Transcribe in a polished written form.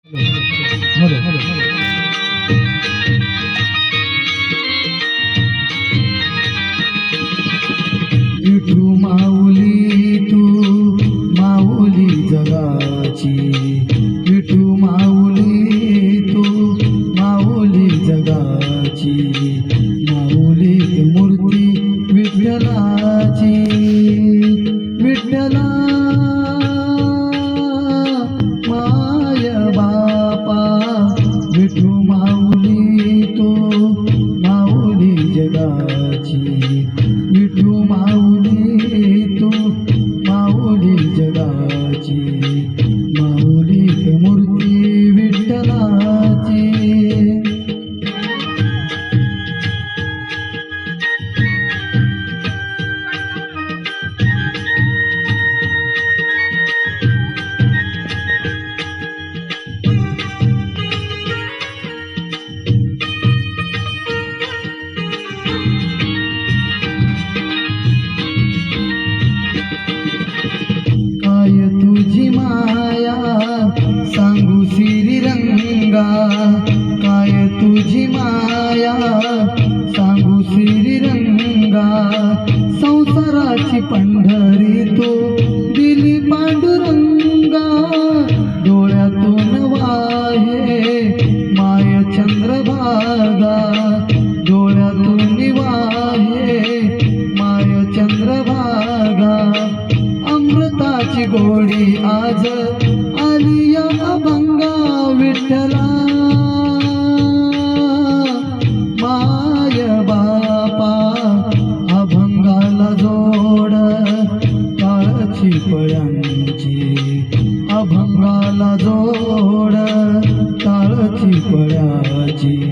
विठू माऊली तू माऊली जगाची, विठू माऊली तू माऊली जगाची, माऊली मूर्ती विठ्ठलाची, विठ्ठला माय बापा, विठू माऊली तू माऊली जगाची, विठू माऊली तू माऊली जगाची, माऊली मूर्ती विठ्ठलाची. काय तुझी माया सांगू श्रीरंगा, काय तुझी माया सांगू श्रीरंगा, संसाराची पंढरी तो दिली पांडुरंगा, डोळ्यातून वाहे माय चंद्रभागा, डोळ्यातून वाहे माय चंद्रभागा, अमृताची गोडी आज आली या अभंगा विठ्ठला, माय बापा अभंगाला जोड काळची पळ्यांची, अभंगाला जोड काळची पळ्याची.